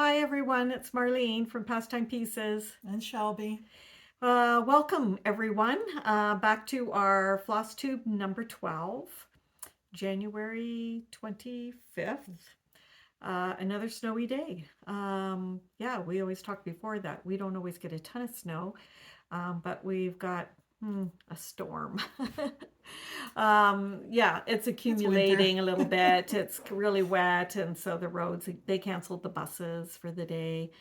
Hi everyone, it's Marlene from Pastime Pieces. And Shelby. Welcome everyone back to our Flosstube number 12, January 25th. Another snowy day. Yeah, we always talked before that we don't always get a ton of snow, but we've got a storm. Yeah, it's It's winter. accumulating a little bit. It's really wet, and so the roads, they canceled the buses for the day.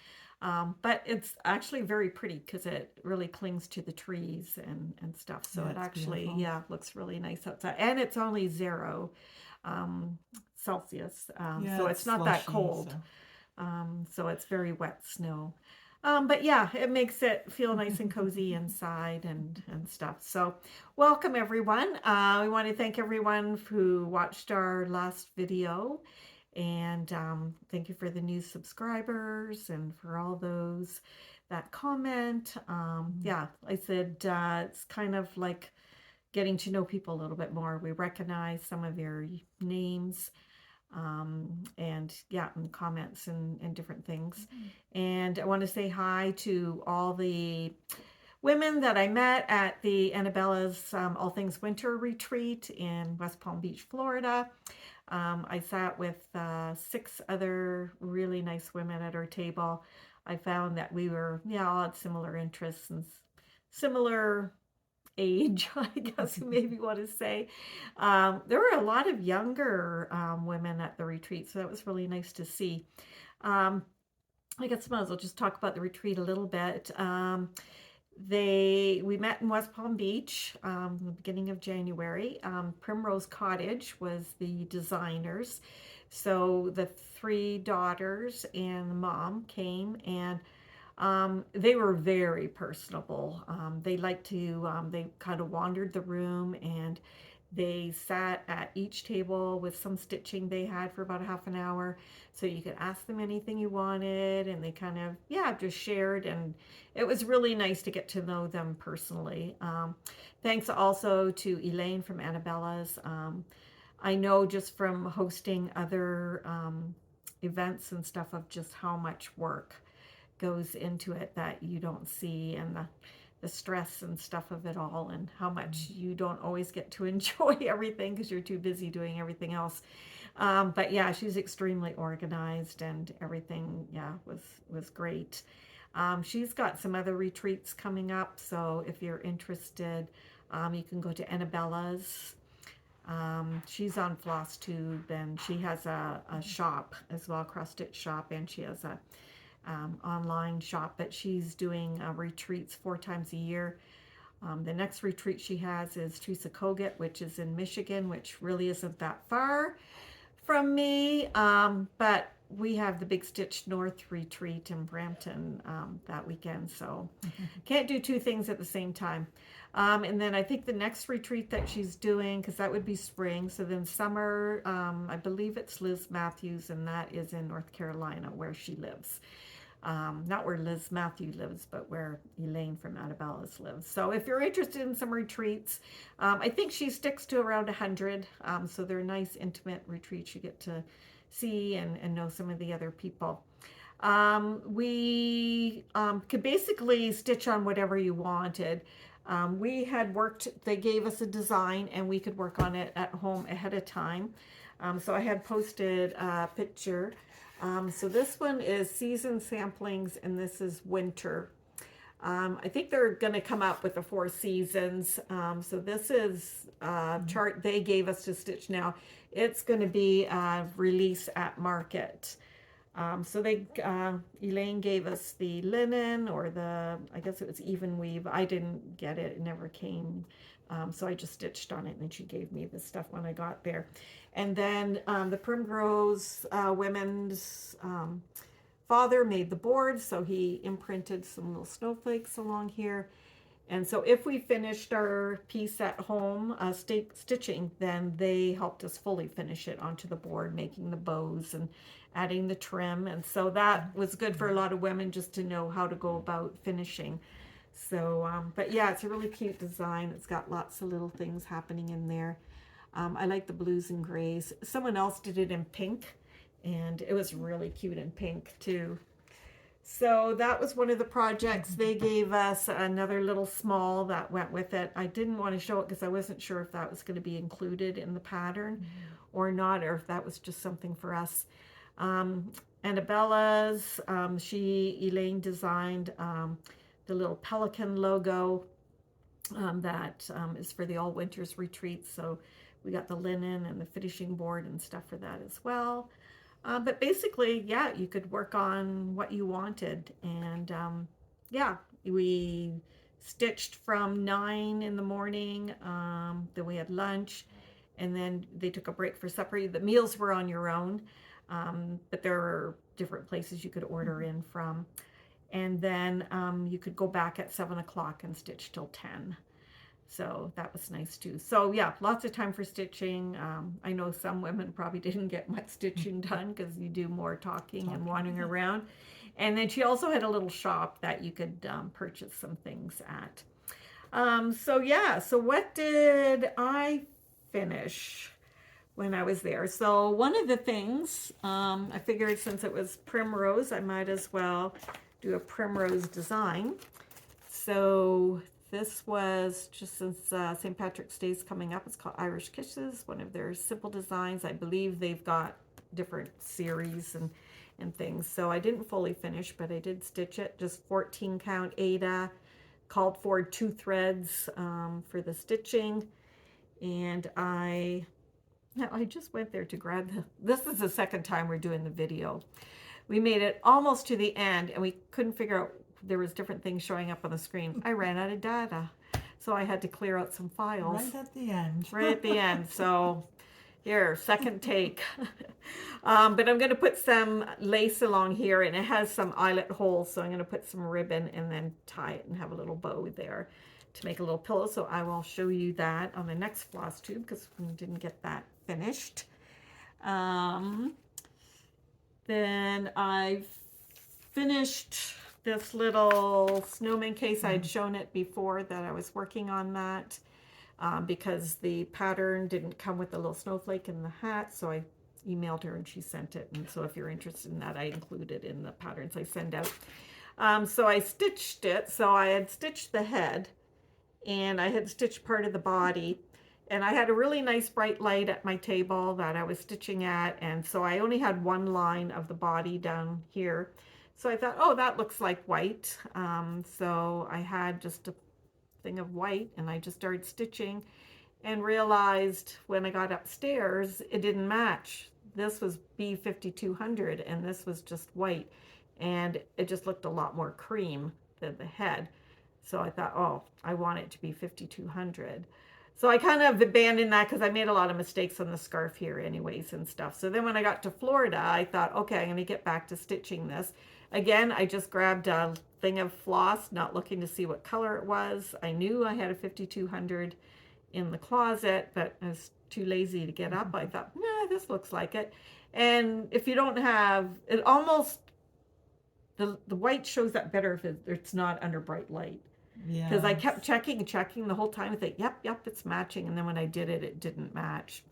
But it's actually very pretty because it really clings to the trees and stuff. So Yeah, it it's actually, beautiful. yeah, looks really nice outside. And it's only 0 Celsius, Yeah, so it's it's not that slushy, cold. so. So it's very wet snow. But yeah, it makes it feel nice and cozy inside and stuff. So welcome everyone. We want to thank everyone who watched our last video, and thank you for the new subscribers and for all those that comment. Yeah, I said it's kind of like getting to know people a little bit more. We recognize some of your names, and yeah, and comments and different things. And I want to say hi to all the women that I met at the Annabella's All Things Winter Retreat in West Palm Beach, Florida. I sat with 6 other really nice women at our table. I found that we were, yeah, all had similar interests and similar age, I guess you maybe want to say. There were a lot of younger women at the retreat, so that was really nice to see. Um, I guess I might as well just talk about the retreat a little bit. We met in West Palm Beach the beginning of January. Primrose Cottage was the designers, so the 3 daughters and the mom came, and they were very personable. They liked to, they kind of wandered the room, and they sat at each table with some stitching they had for about a half an hour. So you could ask them anything you wanted, and they kind of, yeah, just shared. And it was really nice to get to know them personally. Thanks also to Elaine from Annabella's. I know just from hosting other events and stuff of just how much work goes into it that you don't see, and the stress and stuff of it all, and how much you don't always get to enjoy everything because you're too busy doing everything else. But yeah, she's extremely organized, and everything, yeah, was great. She's got some other retreats coming up, so if you're interested, you can go to Annabella's. She's on Flosstube, and she has a shop as well, cross stitch shop, and she has a online shop, but she's doing retreats 4 times a year. The next retreat she has is Tusakoget, which is in Michigan, which really isn't that far from me. But we have the Big Stitch North retreat in Brampton that weekend, so can't do 2 things at the same time. And then I think the next retreat that she's doing, because that would be spring, so then summer, I believe it's Liz Matthews, and that is in North Carolina where she lives. Not where Liz Matthew lives, but where Elaine from Annabella's lives. So if you're interested in some retreats, I think she sticks to around 100. So they're nice, intimate retreats. You get to see and know some of the other people. We could basically stitch on whatever you wanted. We had worked, they gave us a design, and we could work on it at home ahead of time. So I had posted a picture. So this one is season samplings, and this is winter. I think they're going to come up with the 4 seasons. So this is a chart they gave us to stitch now. It's going to be a release at market. So Elaine gave us the linen, or I guess it was even weave. I didn't get it, it never came. So I just stitched on it, and then she gave me the stuff when I got there. And then the Primrose Women's father made the board, so he imprinted some little snowflakes along here. And so if we finished our piece at home, stitching, then they helped us fully finish it onto the board, making the bows and adding the trim. And so that was good for a lot of women just to know how to go about finishing. So, but yeah, it's a really cute design. It's got lots of little things happening in there. I like the blues and grays. Someone else did it in pink, And it was really cute and pink too. So that was one of the projects. They gave us another little small that went with it. I didn't want to show it because I wasn't sure if that was going to be included in the pattern or not, or if that was just something for us. Annabella's, Elaine designed the little pelican logo that is for the All Winters Retreat. So we got the linen and the finishing board and stuff for that as well. But basically, yeah, you could work on what you wanted. And yeah, we stitched from 9 in the morning. Then we had lunch, and then they took a break for supper. The meals were on your own, but there are different places you could order in from. And then you could go back at 7 o'clock and stitch till 10. So that was nice too. So yeah, lots of time for stitching. I know some women probably didn't get much stitching done because you do more talking and wandering around. And then she also had a little shop that you could purchase some things at. So yeah, so what did I finish when I was there? So one of the things, I figured since it was primrose, I might as well do a primrose design. So this was just since St. Patrick's Day is coming up. It's called Irish Kisses, one of their simple designs. I believe they've got different series and things. So I didn't fully finish, but I did stitch it. Just 14 count Aida, called for 2 threads for the stitching. And I just went there to grab this is the second time we're doing the video. We made it almost to the end and we couldn't figure out, there was different things showing up on the screen. I ran out of data, so I had to clear out some files. Right at the end. Right at the end. So here, second take. But I'm going to put some lace along here, and it has some eyelet holes, so I'm going to put some ribbon and then tie it and have a little bow there to make a little pillow. So I will show you that on the next floss tube because we didn't get that finished. Then I finished this little snowman case. I'd shown it before that I was working on that because the pattern didn't come with the little snowflake in the hat, so I emailed her and she sent it. And so if you're interested in that, I include it in the patterns I send out. So I stitched it. So I had stitched the head and I had stitched part of the body, and I had a really nice bright light at my table that I was stitching at, and so I only had one line of the body down here. So I thought, oh, that looks like white. So I had just a thing of white, and I just started stitching and realized when I got upstairs, it didn't match. This was B5200 and this was just white, and it just looked a lot more cream than the head. So I thought, oh, I want it to be 5200. So I kind of abandoned that because I made a lot of mistakes on the scarf here anyways and stuff. So then when I got to Florida, I thought, okay, I'm going to get back to stitching this. Again, I just grabbed a thing of floss, not looking to see what color it was. I knew I had a 5200 in the closet, but I was too lazy to get up. I thought, nah, this looks like it. And if you don't have, it almost, the white shows up better if it's not under bright light. Yeah. Because I kept checking the whole time. I think, yep, it's matching. And then when I did it, it didn't match.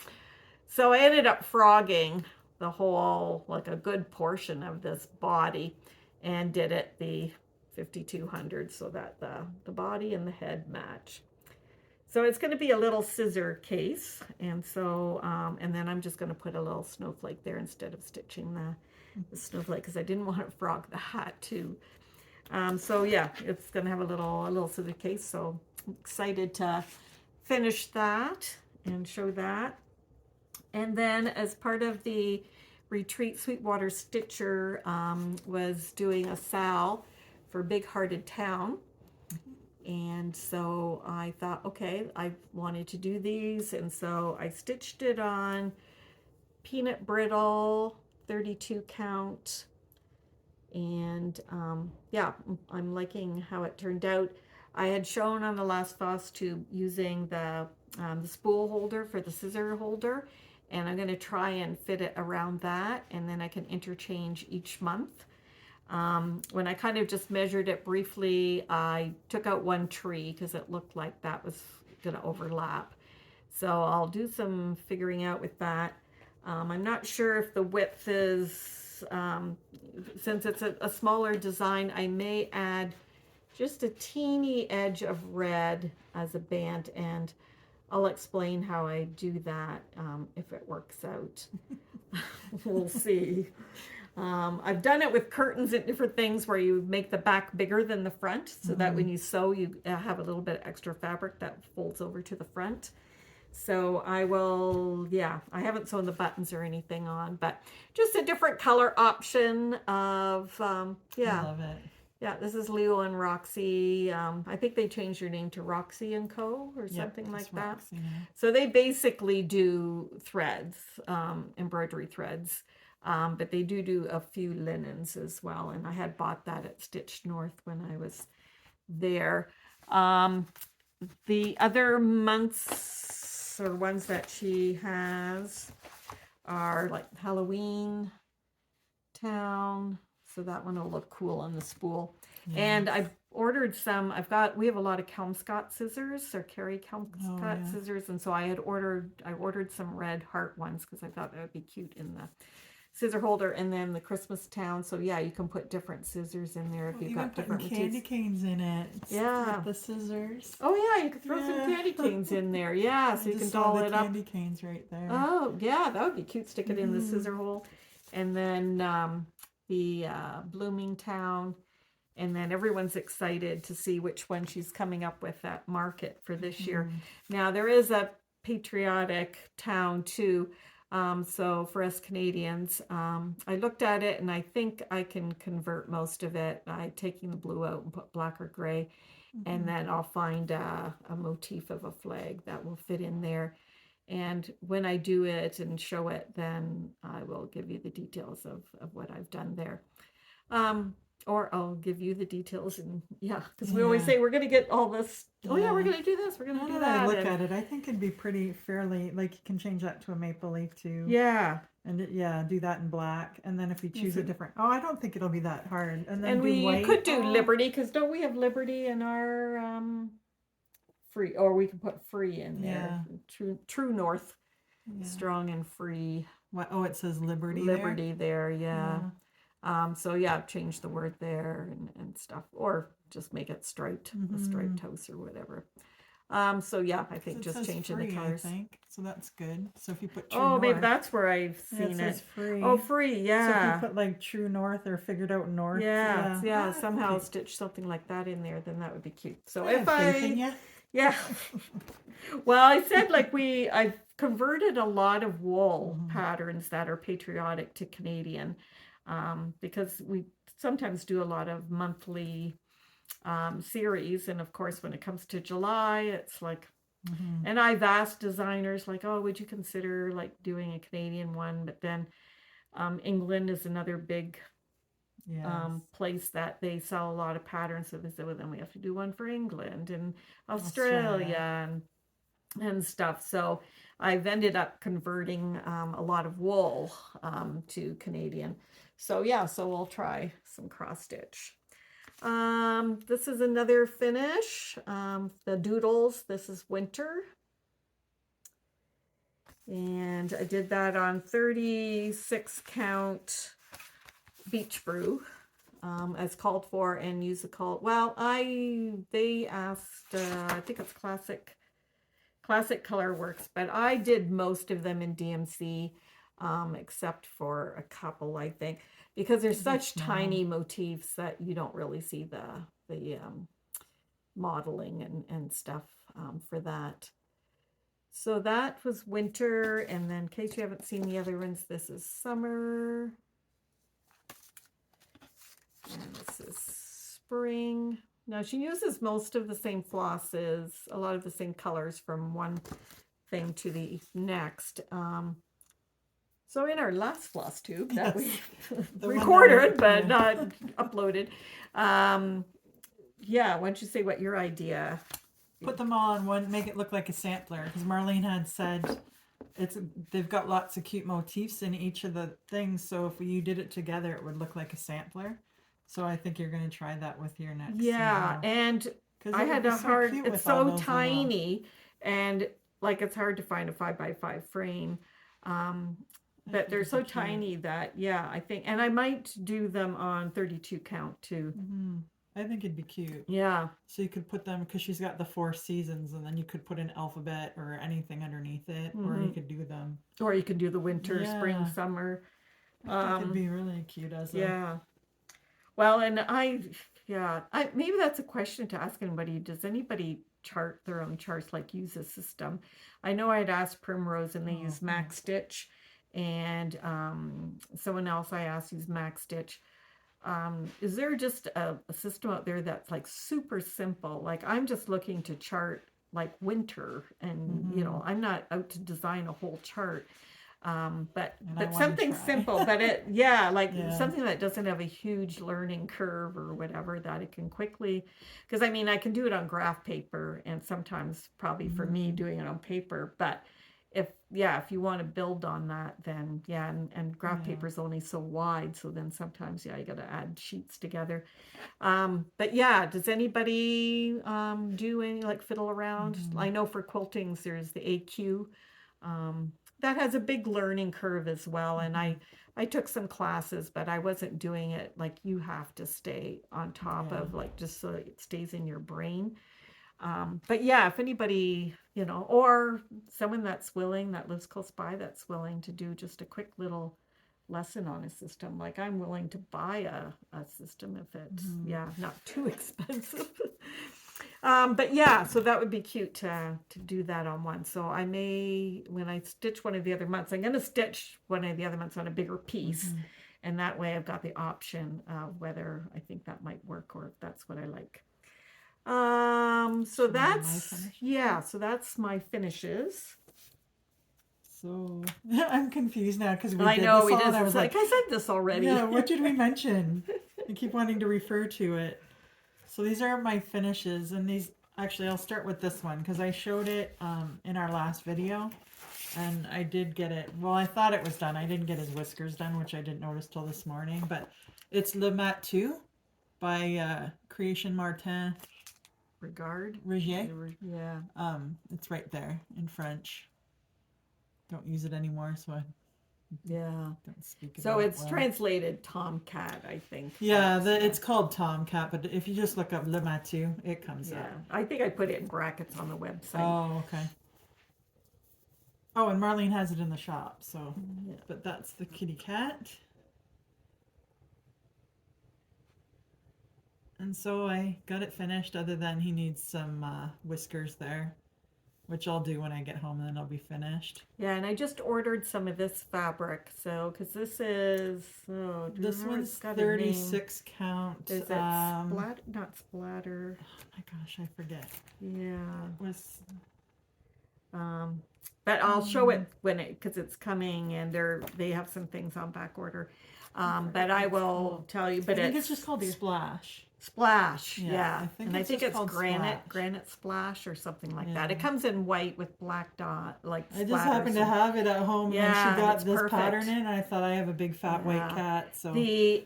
So I ended up frogging the whole, like a good portion of this body, and did it the 5200 so that the body and the head match. So it's going to be a little scissor case. And so, and then I'm just going to put a little snowflake there instead of stitching the snowflake because I didn't want to frog the hat too. So yeah, it's going to have a little scissor case. So I'm excited to finish that and show that. And then as part of the retreat, Sweetwater Stitcher was doing a sal for Big Hearted Town. And so I thought, okay, I wanted to do these. And so I stitched it on peanut brittle, 32 count. And yeah, I'm liking how it turned out. I had shown on the last floss tube using the spool holder for the scissor holder, and I'm going to try and fit it around that, and then I can interchange each month. When I kind of just measured it briefly, I took out one tree because it looked like that was going to overlap. So I'll do some figuring out with that. I'm not sure if the width is, since it's a smaller design, I may add just a teeny edge of red as a band, and I'll explain how I do that if it works out. We'll see. I've done it with curtains and different things where you make the back bigger than the front so that when you sew, you have a little bit of extra fabric that folds over to the front. So I will, yeah, I haven't sewn the buttons or anything on, but just a different color option of, yeah. I love it. Yeah, this is Leo and Roxy. I think they changed their name to Roxy and Co. or something like that. Roxy now. So they basically do threads, embroidery threads, but they do a few linens as well. And I had bought that at Stitched North when I was there. The other months or ones that she has are like Halloween Town. So that one will look cool on the spool. Yes. And I've ordered some, we have a lot of Kelmscott scissors, or Carrie Kelmscott scissors. And so I ordered some red heart ones because I thought that would be cute in the scissor holder. And then the Christmas Town. So yeah, you can put different scissors in there if you've got different candy canes in it. Yeah. With the scissors. Oh yeah, you could throw some candy canes in there. Yeah, so you can doll it up. Candy canes right there. Oh yeah, that would be cute. Stick it in the scissor hole. And then the Blooming Town, and then everyone's excited to see which one she's coming up with at market for this year. Now there is a patriotic town too, so for us Canadians, I looked at it and I think I can convert most of it by taking the blue out and put black or gray, and then I'll find a motif of a flag that will fit in there. And when I do it and show it, then I will give you the details of what I've done there. Or I'll give you the details, and because we always say we're going to get all this. Oh yeah, we're going to do this. We're going to do that. I look at it. I think it'd be pretty fairly, like you can change that to a maple leaf too. Yeah. And do that in black. And then if you choose a different, I don't think it'll be that hard. And then you could do Liberty, because don't we have Liberty in our free, or we can put free in there. True North, strong and free. What? Oh, it says Liberty. Liberty there, yeah. So change the word there and stuff, or just make it striped, a striped house or whatever. I think just changing free, the colors. I think so. That's good. So if you put True North, maybe that's where I've seen it. Free. Oh, free, yeah. So if you put like True North or Figured Out North, somehow stitch something like that in there, then that would be cute. So Yeah. Well, I said I've converted a lot of wool patterns that are patriotic to Canadian, because we sometimes do a lot of monthly series. And of course, when it comes to July, it's like, and I've asked designers would you consider doing a Canadian one? But then England is another big place that they sell a lot of patterns, so they said, well, then we have to do one for England and Australia and stuff. So I've ended up converting a lot of wool to Canadian. So we'll try some cross stitch. This is another finish, the doodles. This is winter, and I did that on 36 count beach brew, as called for, and use the call. Well, they asked, I think it's classic color works, but I did most of them in DMC, except for a couple, I think, because there's such tiny motifs that you don't really see the modeling and stuff for that. So that was winter, and then in case you haven't seen the other ones, this is summer. And this is spring. Now she uses most of the same flosses, a lot of the same colors from one thing to the next. So in our last Flosstube that we recorded but not uploaded, why don't you say what your idea? Put them all in one, make it look like a sampler, because Marlene had said they've got lots of cute motifs in each of the things, so if you did it together it would look like a sampler. So I think you're going to try that with your next. Yeah, and I had a hard, it's so tiny, and it's hard to find a 5x5 frame. but they're it'd so be cute. tiny that, yeah, I think, and I might do them on 32 count too. I think it'd be cute. Yeah. So you could put them, because she's got the 4 seasons, and then you could put an alphabet or anything underneath it, or you could do them. Or you can do the winter, spring, Yeah. summer. I think it'd be really cute as a. Yeah. Well, and maybe that's a question to ask anybody. Does anybody chart their own charts, like use a system? I know I'd asked Primrose and they use Max Stitch, and someone else I asked used Max Stitch. Is there just a system out there that's like super simple? Like I'm just looking to chart like winter, and I'm not out to design a whole chart. But something simple, but something that doesn't have a huge learning curve or whatever, that it can quickly, because I mean I can do it on graph paper, and sometimes probably for me doing it on paper, but if you want to build on that, then and graph paper is only so wide, so then sometimes you got to add sheets together. But does anybody do any like fiddle around? I know for quiltings there's the AQ. That has a big learning curve as well, and I took some classes, but I wasn't doing it like you have to stay on top of, like, just so it stays in your brain. But if anybody, or someone that's willing, that lives close by, that's willing to do just a quick little lesson on a system, like I'm willing to buy a system if it's not too expensive. But so that would be cute to do that on one. So I may, when I stitch one of the other months, I'm going to stitch one of the other months on a bigger piece, and that way I've got the option of whether I think that might work or if that's what I like. So that's my finishes. So I'm confused now because I know we did. I was like, I said this already. Yeah, what did we mention? I keep wanting to refer to it. So these are my finishes, and these, actually I'll start with this one because I showed it in our last video, and I did get it. Well, I thought it was done. I didn't get his whiskers done, which I didn't notice till this morning. But it's Le Mat 2 by Creation Martin Regard. Regier. Yeah. It's right there in French. Don't use it anymore, so I don't speak it. So it's translated Tomcat, I think. Yeah, it's called Tomcat, but if you just look up Le Mat 2, it comes up. I think I put it in brackets on the website. Oh, okay. Oh, and Marlene has it in the shop, so. But that's the kitty cat. And so I got it finished, other than he needs some whiskers there, which I'll do when I get home, and then I'll be finished. Yeah, and I just ordered some of this fabric, so, because this is, this one's 36 count. Is it not splatter? Oh my gosh, I forget. Yeah. It was... but I'll show it because it's coming, and they have some things on back order. But I will tell you, but I think it's just called Splash. Splash, yeah. I think it's granite splash or something like that. It comes in white with black dot, like I just happened to have it at home, and she got this pattern in, and I thought I have a big fat white cat. So the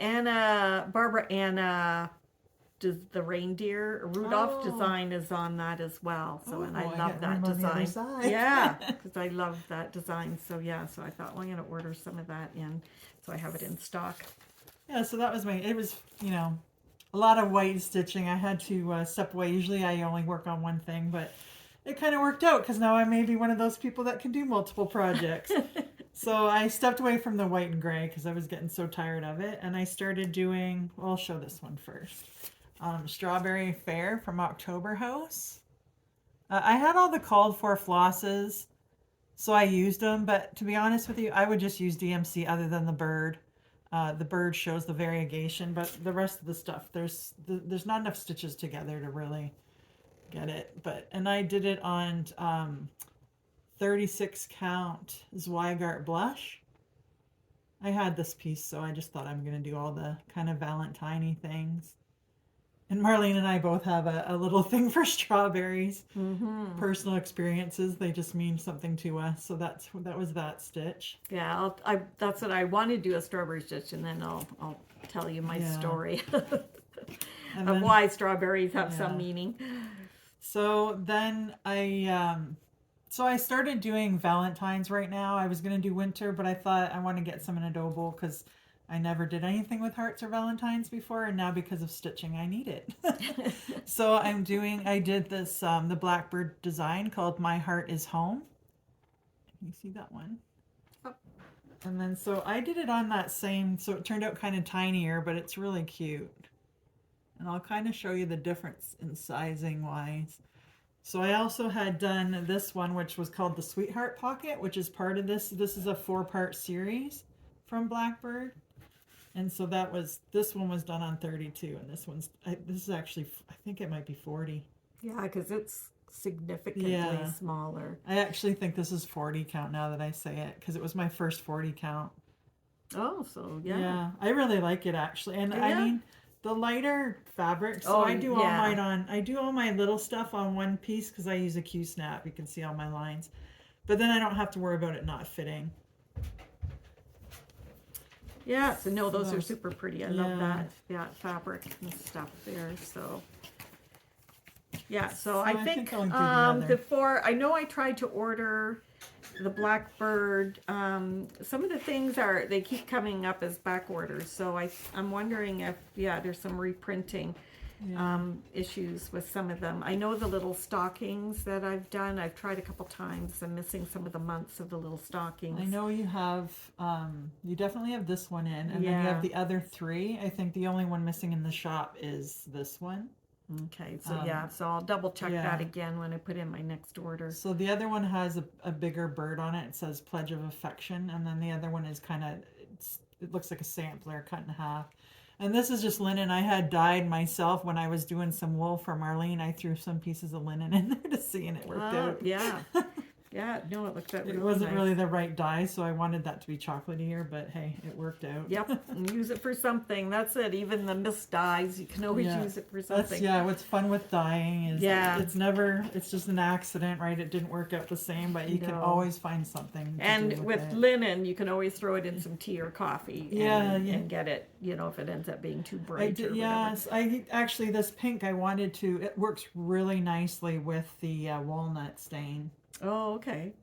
Barbara Anna, does the reindeer Rudolph design is on that as well. So and I love that design. Yeah, because I love that design. So so I thought, well, I'm gonna order some of that in, so I have it in stock. Yeah, so that was it was, a lot of white stitching. I had to step away. Usually I only work on one thing, but it kind of worked out because now I may be one of those people that can do multiple projects. So I stepped away from the white and gray because I was getting so tired of it. And I started doing, I'll show this one first. Strawberry Fair from October House. I had all the called for flosses, so I used them. But to be honest with you, I would just use DMC other than the bird. The bird shows the variegation, but the rest of the stuff, there's not enough stitches together to really get it. And I did it on 36 count Zweigart blush. I had this piece, so I just thought I'm going to do all the kind of Valentine-y things. And Marlene and I both have a little thing for strawberries. Personal experiences, they just mean something to us. So that was that stitch. Yeah, that's what I want to do, a strawberry stitch, and then I'll tell you my story of why strawberries have some meaning. So then I So I started doing Valentine's right now. I was going to do winter, but I thought I want to get some in adobo because I never did anything with hearts or Valentines before, and now because of stitching, I need it. So I did this, the Blackbird design called My Heart is Home. You see that one? Oh. And then so I did it on that same, so it turned out kind of tinier, but it's really cute. And I'll kind of show you the difference in sizing wise. So I also had done this one, which was called the Sweetheart Pocket, which is part of this. This is a 4-part series from Blackbird. And so this one was done on 32, and this is actually, I think it might be 40. Yeah, because it's significantly smaller. I actually think this is 40 count now that I say it, because it was my first 40 count. Oh, so yeah. Yeah, I really like it actually. And I mean, the lighter fabric, so I do all my little stuff on one piece because I use a Q-snap. You can see all my lines. But then I don't have to worry about it not fitting. Yeah, so no, those are super pretty. I love that fabric and stuff there. So yeah, so I think before, I know I tried to order the Blackbird. Some of the things they keep coming up as back orders. So I'm wondering if there's some reprinting issues with some of them. I know the little stockings that I've done. I've tried a couple times. I'm missing some of the months of the little stockings. I know you have. You definitely have this one in, and then you have the other 3. I think the only one missing in the shop is this one. Okay, so so I'll double check that again when I put in my next order. So the other one has a bigger bird on it. It says Pledge of Affection, and then the other one is it looks like a sampler cut in half. And this is just linen I had dyed myself when I was doing some wool for Marlene. I threw some pieces of linen in there to see, and it worked out. Yeah. Yeah, no, it looked really It wasn't nice. really the right dye, so I wanted that to be chocolatier, but hey, it worked out. Yep, and use it for something. That's it. Even the mist dyes, you can always use it for something. What's fun with dyeing is it's just an accident, right? It didn't work out the same, but you can always find something to and do with it. Linen, you can always throw it in some tea or coffee and get it, if it ends up being too bright or whatever. Actually, this pink, it works really nicely with the walnut stain. Oh, okay.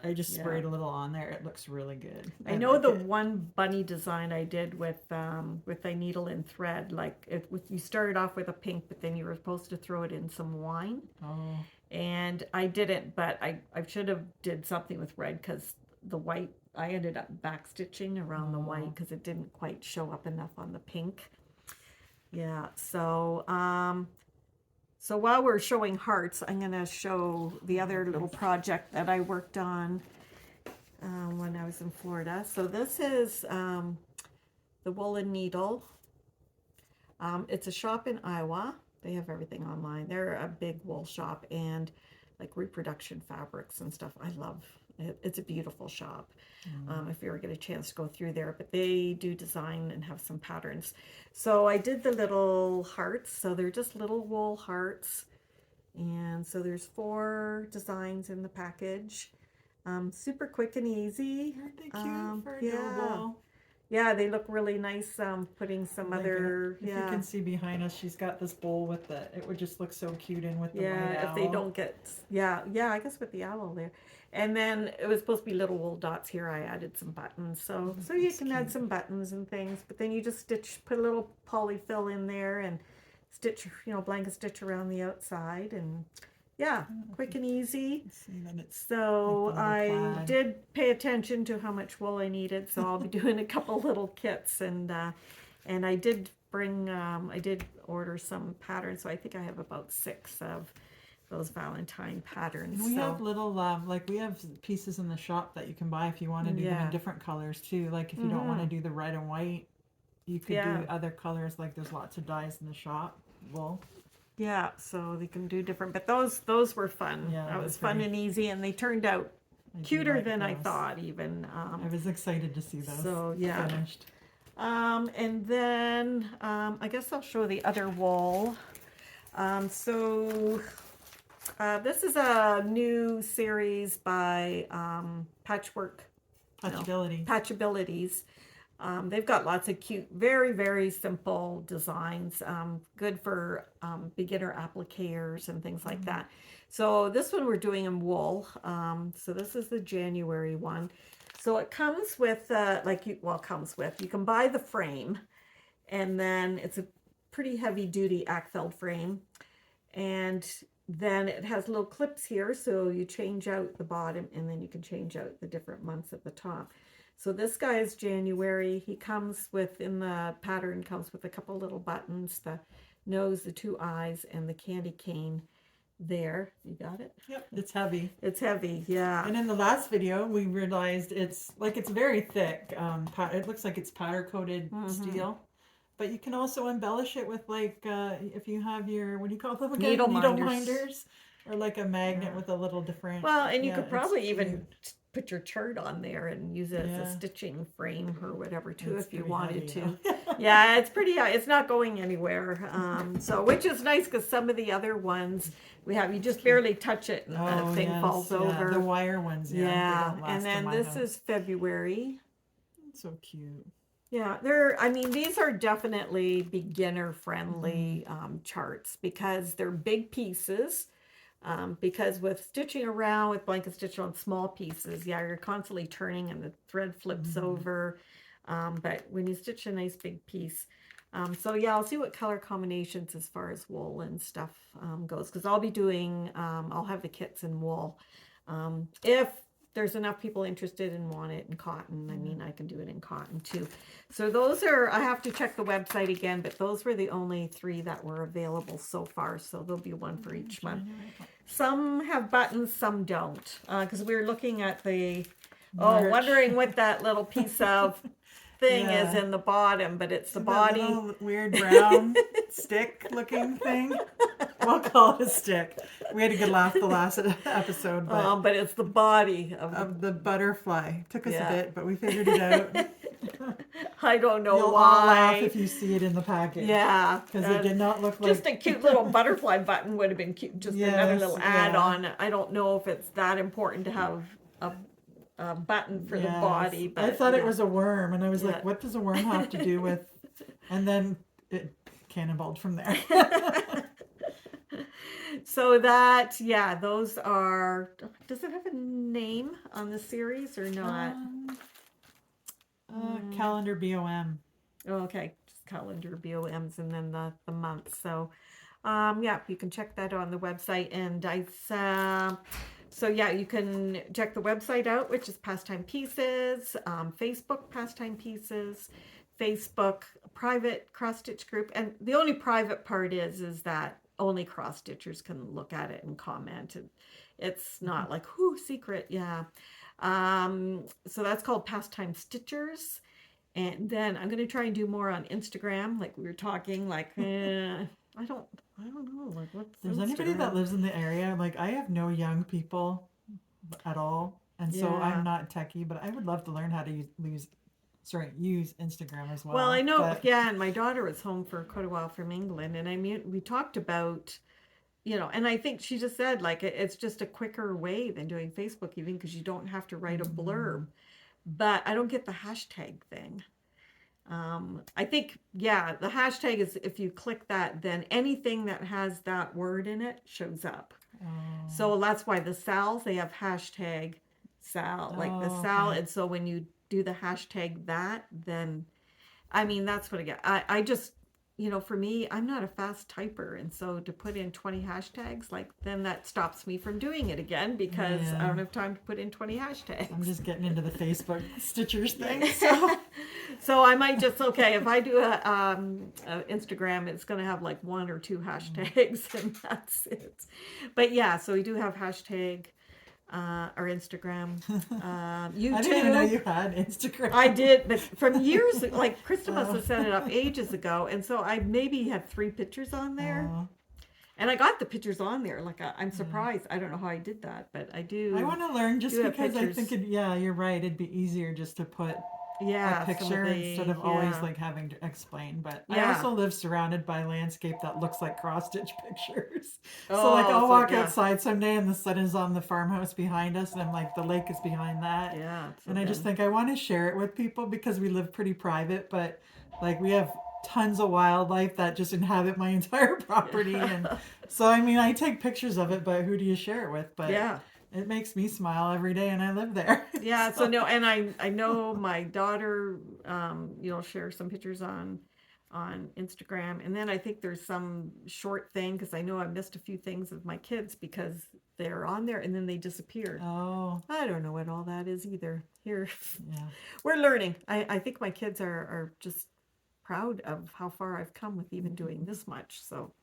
I just sprayed a little on there. It looks really good. I know the one bunny design I did with a needle and thread. Like you started off with a pink, but then you were supposed to throw it in some wine. Oh. And I didn't, but I should have did something with red because the white, I ended up back stitching around the white because it didn't quite show up enough on the pink. Yeah. So so while we're showing hearts, I'm going to show the other little project that I worked on when I was in Florida. So this is the Woolen Needle. It's a shop in Iowa. They have everything online. They're a big wool shop and like reproduction fabrics and stuff. I love it. It's a beautiful shop. If you ever get a chance to go through there, but they do design and have some patterns. So I did the little hearts. So they're just little wool hearts. And so there's 4 designs in the package. Super quick and easy. Aren't they cute for adobo? Yeah, they look really nice. Putting some other, If you can see behind us, she's got this bowl with it would just look so cute in with the white owl. If they don't get, I guess with the owl there. And then it was supposed to be little wool dots here. I added some buttons. So you can add some buttons and things, but then you just put a little polyfill in there and stitch, blanket stitch around the outside and quick and easy. So I did pay attention to how much wool I needed. So I'll be doing a couple little kits and I did I did order some patterns. So I think I have about 6 of those Valentine patterns. And we have little, we have pieces in the shop that you can buy if you want to do them in different colors too. Like if you don't want to do the red and white, you could do other colors. Like there's lots of dyes in the shop. Wool. Yeah, so they can do different, but those were fun. Yeah, that was fun and easy, and they turned out cuter than I thought even. I was excited to see those. So finished. And then I guess I'll show the other wool. This is a new series by Patchabilities. They've got lots of cute, very, very simple designs, good for beginner appliqueurs and things like that. So this one we're doing in wool. So this is the January one. So it comes with, you can buy the frame, and then it's a pretty heavy duty Ackfeld frame. And then it has little clips here, so you change out the bottom and then you can change out the different months at the top. So this guy is January. He comes with, in the pattern, comes with a couple little buttons, the nose, the two eyes, and the candy cane there. You got it? Yep, it's heavy. It's heavy, yeah. And in the last video, we realized it's very thick. It looks like it's powder coated steel. But you can also embellish it with if you have your, what do you call them again? Needle minders. Or like a magnet with a little different. Well, and you could probably even put your chart on there and use it as a stitching frame or whatever too, if you wanted to. Yeah, it's pretty, it's not going anywhere. So, which is nice, because some of the other ones we have, you just barely touch it and the thing falls over. The wire ones, yeah. And then this is February. So cute. Yeah, these are definitely beginner friendly charts, because they're big pieces. Because with stitching around with blanket stitch on small pieces, you're constantly turning and the thread flips over. But when you stitch a nice big piece, so yeah, I'll see what color combinations as far as wool and stuff goes, because I'll be doing, I'll have the kits in wool. If there's enough people interested and want it in cotton, I can do it in cotton too. So those are, I have to check the website again, but those were the only 3 that were available so far. So there'll be one for each month. Some have buttons, some don't. Because we were looking at the, wondering what that little piece of thing is in the bottom, but it's the body. That little weird brown stick looking thing. We'll call it a stick. We had a good laugh the last episode. But it's the body of the butterfly. Took us a bit, but we figured it out. I don't know You'll why. all laugh if you see it in the package. Yeah. Because it did not look like... Just a cute little butterfly button would have been cute. Just another little add-on. I don't know if it's that important to have a button for the body. But I thought it was a worm, and I was like, what does a worm have to do with... And then it cannonballed from there. So that, those are... Does it have a name on the series or not? Calendar BOM. Oh, okay. Just calendar BOMs and then the month. So, you can check that on the website. And you can check the website out, which is Pastime Pieces, Facebook Pastime Pieces, Facebook private cross stitch group. And the only private part is that only cross stitchers can look at it and comment. And it's not like, secret. Yeah. So that's called Pastime Stitchers. And then I'm going to try and do more on Instagram. Like we were talking, I don't know. Like, what's There's anybody that lives in the area? Like, I have no young people at all. And so I'm not techie, but I would love to learn how to use Instagram as well. Well, I know, and my daughter was home for quite a while from England, and we talked about, and I think she just said, it's just a quicker way than doing Facebook, even because you don't have to write a blurb. But I don't get the hashtag thing. I think, the hashtag is, if you click that, then anything that has that word in it shows up. So that's why the Sals, they have hashtag Sal, the Sal. And so when you do the hashtag that, then, that's what I get. I just, for me, I'm not a fast typer. And so to put in 20 hashtags, then that stops me from doing it again, because I don't have time to put in 20 hashtags. I'm just getting into the Facebook Stitchers thing. So I might just, if I do a Instagram, it's going to have 1 or 2 hashtags and that's it. But so we do have hashtag our Instagram, YouTube. I didn't even know you had Instagram. I did, but from years, Krista must have set it up ages ago, and so I maybe had 3 pictures on there, and I got the pictures on there. I'm surprised. I don't know how I did that, but I do. I want to learn just because I think you're right. It'd be easier just to put a Yeah, some of picture instead the, of always yeah. like having to explain. But I Yeah. also live surrounded by landscape that looks like cross stitch pictures. So like Oh, I'll so walk yeah. outside someday and the sun is on the farmhouse behind us and I'm like the lake is behind that. Yeah. So And I just then, think I want to share it with people because we live pretty private, but like we have tons of wildlife that just inhabit my entire property. And yeah. so I mean I take pictures of it, but who do you share it with? But Yeah. it makes me smile every day and I live there. Yeah, so So no, and I know my daughter, share some pictures on Instagram, and then I think there's some short thing because I know I missed a few things of my kids because they're on there and then they disappeared. oh I don't know what all that is either. Here, yeah. we're learning. I think my kids are just proud of how far I've come with even doing this much. So,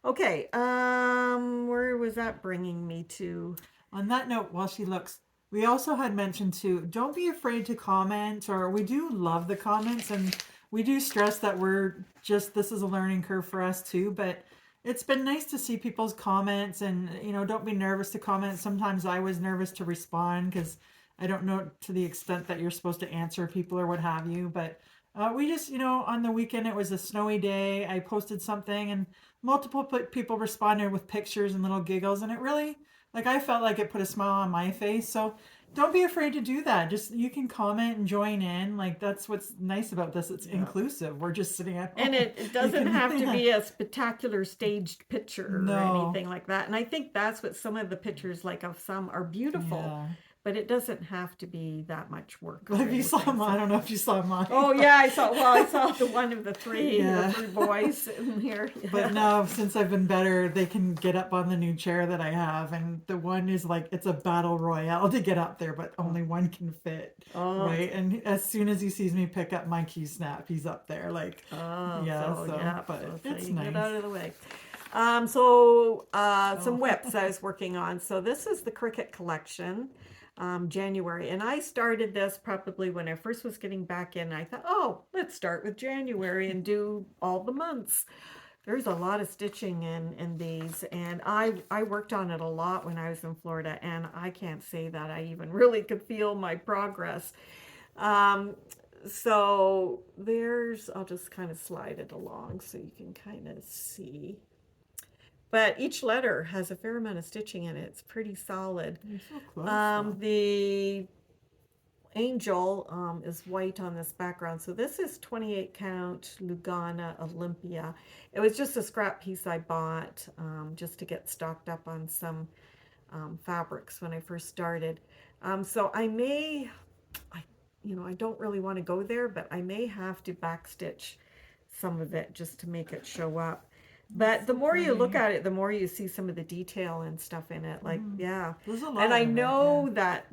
okay, where was that bringing me to? On that note, while she looks, we also had mentioned too, don't be afraid to comment, or we do love the comments and we do stress that we're just, this is a learning curve for us too, but it's been nice to see people's comments and, don't be nervous to comment. Sometimes I was nervous to respond because I don't know to the extent that you're supposed to answer people or what have you, but we just, on the weekend, it was a snowy day. I posted something and multiple people responded with pictures and little giggles, and it really, like, I felt like it put a smile on my face. So don't be afraid to do that. Just you can comment and join in. Like that's what's nice about this. It's Yeah. inclusive. We're just sitting at And home. it You doesn't can have to yeah. be a spectacular staged picture or No. anything like that. And I think that's what some of the pictures, like of some, are beautiful, Yeah. but it doesn't have to be that much work Well, or if you saw anything. mine, I So, don't know if you saw mine. oh yeah, I saw. Well, I saw the one of the Yeah. three boys in here. But now, since I've been better, they can get up on the new chair that I have, and the one is like it's a battle royale to get up there, but only one can fit, Oh, right? And as soon as he sees me pick up my key snap, he's up there, like, oh, yeah. so So, yeah, but so it's you get nice. out of the way. So some Oh, whips I was working on. So this is the Cricut collection, January, and I started this probably when I first was getting back in. I thought, oh, let's start with January and do all the months. There's a lot of stitching in these, and I worked on it a lot when I was in Florida, and I can't say that I even really could feel my progress. Um, so I'll just kind of slide it along so you can kind of see. But each letter has a fair amount of stitching in it. It's pretty solid. you're so close though. The angel is white on this background. So this is 28 count Lugana Olympia. It was just a scrap piece I bought just to get stocked up on some fabrics when I first started. So I don't really want to go there, but I may have to backstitch some of it just to make it show up. But That's the so more you look pretty. at it, the more you see some of the detail and stuff in it. Like, yeah. There's a And lot I of it, yeah. know that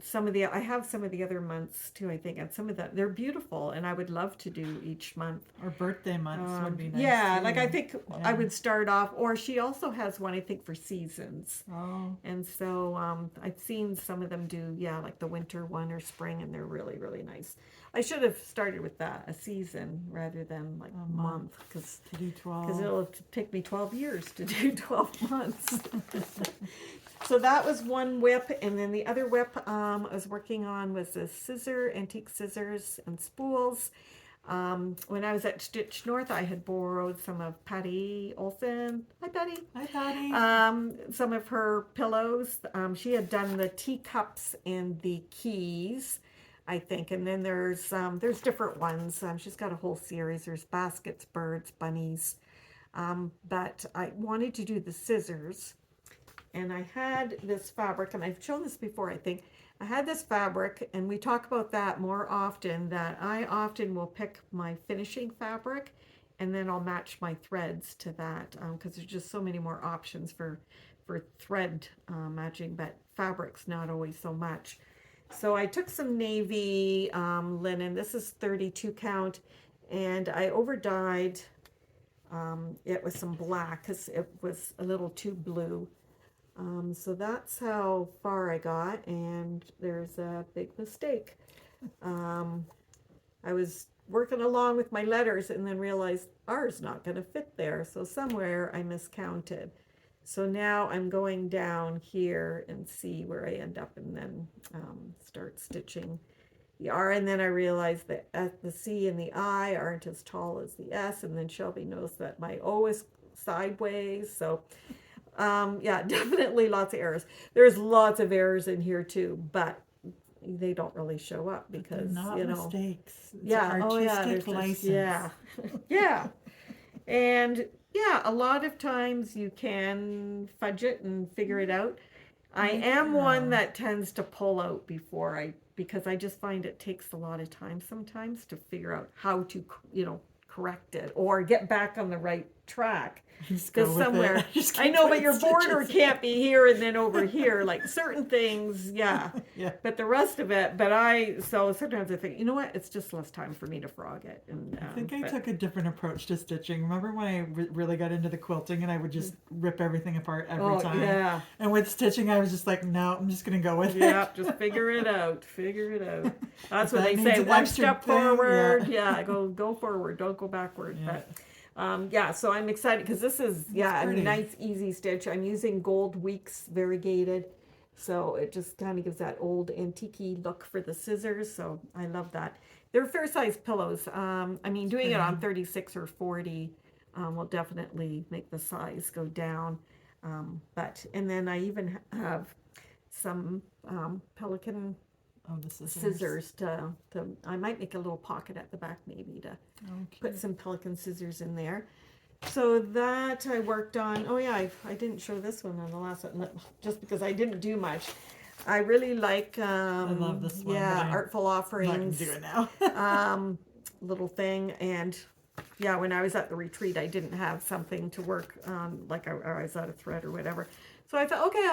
I have some of the other months too, I think, and some of that, they're beautiful, and I would love to do each month. Or birthday months would be nice Yeah, like I too. think I Yeah. would start off, or she also has one, I think, for seasons. Oh, And so I've seen some of them do, yeah, like the winter one or spring, and they're really, really nice. I should have started with that, a season rather than like a month month, because to do 12. it'll take me 12 years to do 12 months. So that was one whip, and then the other whip I was working on was a antique scissors and spools. When I was at Stitch North, I had borrowed some of Patty Olson. Hi, Patty. Hi, Patty. Some of her pillows. She had done the teacups and the keys, I think. And then there's different ones. She's got a whole series. There's baskets, birds, bunnies. But I wanted to do the scissors, and I had this fabric, and I've shown this before, I think. I had this fabric, and we talk about that more often, that I often will pick my finishing fabric and then I'll match my threads to that, because there's just so many more options for thread matching, but fabric's not always so much. So I took some navy linen. This is 32 count, and I over dyed it with some black because it was a little too blue. So that's how far I got, and there's a big mistake. I was working along with my letters and then realized R's not going to fit there. So somewhere I miscounted. So now I'm going down here and see where I end up, and then start stitching the R, and then I realized that the C and the I aren't as tall as the S, and then Shelby knows that my O is sideways. So, yeah, definitely lots of errors. There's lots of errors in here too, but they don't really show up They're because, not mistakes. It's yeah, oh yeah, artistic there's just, license. yeah, yeah. And yeah, a lot of times you can fudge it and figure it out. I Make am your one own. that tends to pull out because I just find it takes a lot of time sometimes to figure out how to, correct it or get back on the right track. Just go Because with somewhere, it. Just I keep know, but putting your border stitches. can't be here and then over here. Like certain things, yeah. Yeah. But the rest of it, so sometimes I think, you know what, it's just less time for me to frog it. And I think I but- took a different approach to stitching. Remember when I really got into the quilting and I would just rip everything apart every time? yeah. And with stitching, I was just like, no, I'm just going to go with Yep, it. just figure it out. Figure it out. That's If what that they needs say. an One extra step thing, forward. yeah. Yeah, go forward. Don't go backward. Yeah. But yeah, so I'm excited because this is a pretty. nice, easy stitch. I'm using gold weeks variegated, so it just kind of gives that old antique look for the scissors. So I love that. They're fair size pillows. I mean, doing it on 36 or 40 will definitely make the size go down. And then I even have some pelican Oh, the scissors. scissors to I might make a little pocket at the back maybe to Okay. put some pelican scissors in there. So that I worked on. Oh yeah, I didn't show this one on the last one just because I didn't do much. I really like I love this one. yeah, but Artful I'm not going Offerings to do it now. little thing. And yeah, when I was at the retreat I didn't have something to work like I was out of thread or whatever. So I thought, okay,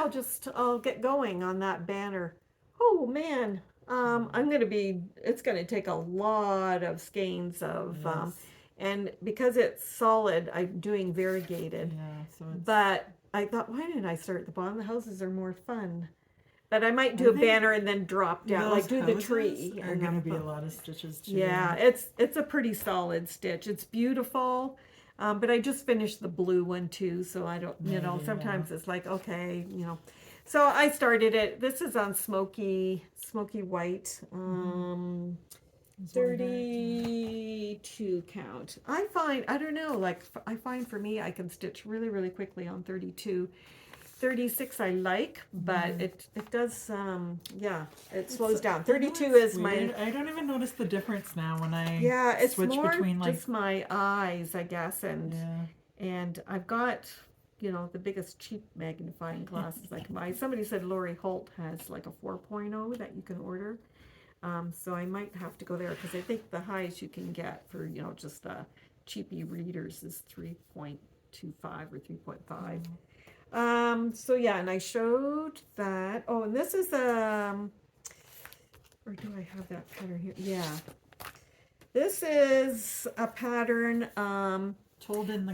I'll get going on that banner. Oh man, it's gonna take a lot of skeins of Yes. and because it's solid, I'm doing variegated. Yeah, so it's... But I thought, why didn't I start at the bottom? The houses are more fun. But I might do I a think banner and then drop down, like do the Those tree. houses are And going to be a lot of stitches too. yeah, it's a pretty solid stitch. It's beautiful. But I just finished the blue one too, so I don't, Maybe, sometimes it's like, okay, So I started it. This is on smoky white. 32 count. I don't know, like I find for me I can stitch really, really quickly on 32. 36 I like, but it does it slows down. 32 is my I don't even notice the difference now when I it's switch more between like just my eyes, I guess, and I've got the biggest cheap magnifying glasses I can buy. Somebody said Lori Holt has like a 4.0 that you can order, so I might have to go there because I think the highest you can get for just cheapy readers is 3.25 or 3.5. So yeah, and I showed that. Oh, and this is or do I have that pattern here? Yeah. This is a pattern told in